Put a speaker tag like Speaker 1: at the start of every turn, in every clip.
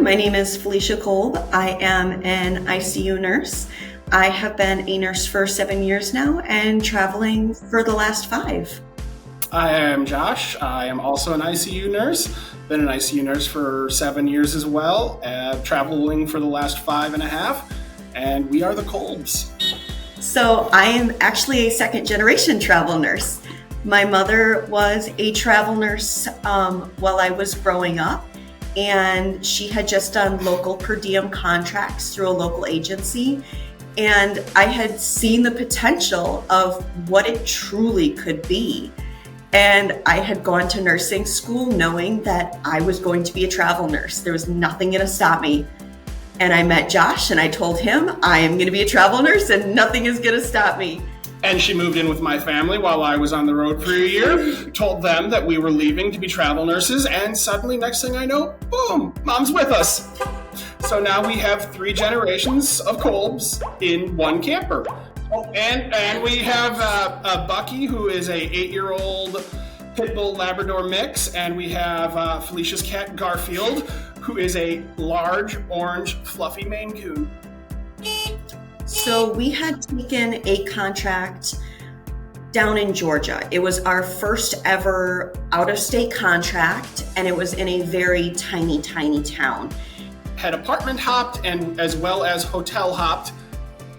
Speaker 1: my name is Philesha Kolb. I am an ICU nurse. I have been a nurse for 7 years now and traveling for the last 5.
Speaker 2: I am Josh. I am also an ICU nurse. Been an ICU nurse for 7 years as well, traveling for the last 5.5, and we are the Kolbs.
Speaker 1: So I am actually a second generation travel nurse. My mother was a travel nurse while I was growing up, and she had just done local per diem contracts through a local agency. And I had seen the potential of what it truly could be. And I had gone to nursing school knowing that I was going to be a travel nurse. There was nothing going to stop me. And I met Josh and I told him I am going to be a travel nurse and nothing is going to stop me.
Speaker 2: And she moved in with my family while I was on the road for a year, told them that we were leaving to be travel nurses, and suddenly, next thing I know, boom, Mom's with us. So now we have 3 generations of Kolbs in one camper. Oh, and we have Bucky, who is a 8-year-old pit bull Labrador mix, and we have Philesha's cat Garfield, who is a large orange fluffy Maine Coon.
Speaker 1: So we had taken a contract down in Georgia. It was our first ever out-of-state contract, and it was in a very tiny, tiny town.
Speaker 2: Had apartment hopped and as well as hotel hopped.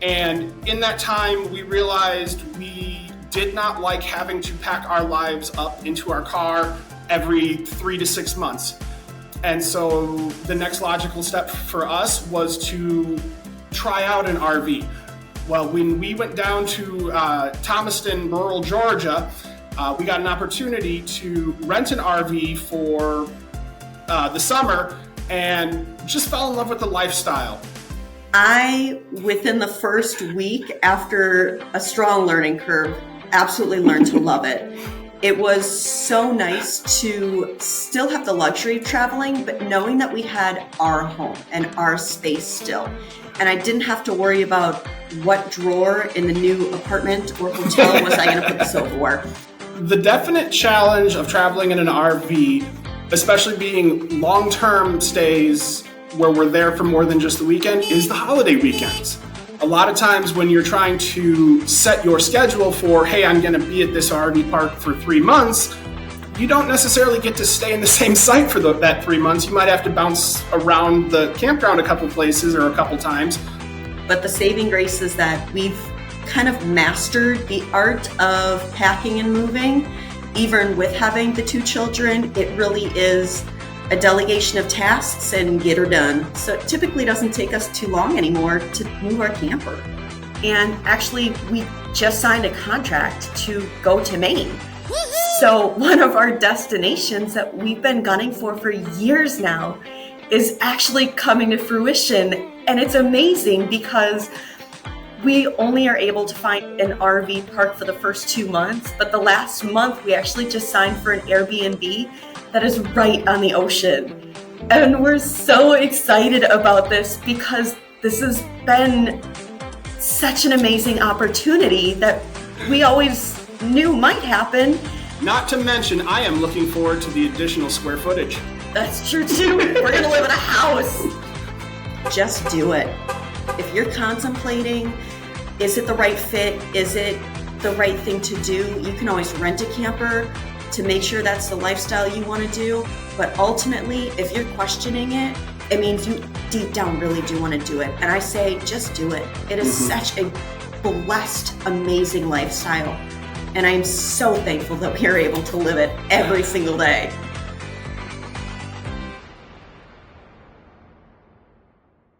Speaker 2: And in that time, we realized we did not like having to pack our lives up into our car every 3 to 6 months. And so the next logical step for us was to try out an RV. Well, when we went down to Thomaston, rural Georgia, we got an opportunity to rent an RV for the summer and just fell in love with the lifestyle.
Speaker 1: I, within the first week after a strong learning curve, absolutely learned to love it. It was so nice to still have the luxury of traveling, but knowing that we had our home and our space still. And I didn't have to worry about what drawer in the new apartment or hotel was I going to put the silverware.
Speaker 2: The definite challenge of traveling in an RV, especially being long-term stays where we're there for more than just the weekend, is the holiday weekends. A lot of times when you're trying to set your schedule for, hey, I'm going to be at this RV park for 3 months, you don't necessarily get to stay in the same site for that 3 months. You might have to bounce around the campground a couple places or a couple times.
Speaker 1: But the saving grace is that we've kind of mastered the art of packing and moving. Even with having the 2 children, it really is a delegation of tasks and get her done. So it typically doesn't take us too long anymore to move our camper. And actually, we just signed a contract to go to Maine. So one of our destinations that we've been gunning for years now is actually coming to fruition. And it's amazing because we only are able to find an RV park for the first 2 months, but the last month we actually just signed for an Airbnb that is right on the ocean. And we're so excited about this because this has been such an amazing opportunity that we always knew might happen.
Speaker 2: Not to mention, I am looking forward to the additional square footage.
Speaker 1: That's true too. We're gonna live in a house. Just do it. If you're contemplating, is it the right fit? Is it the right thing to do? You can always rent a camper to make sure that's the lifestyle you want to do. But ultimately, if you're questioning it, it means you deep down really do want to do it. And I say, just do it. It is such a blessed, amazing lifestyle. And I'm so thankful that we are able to live it every single day.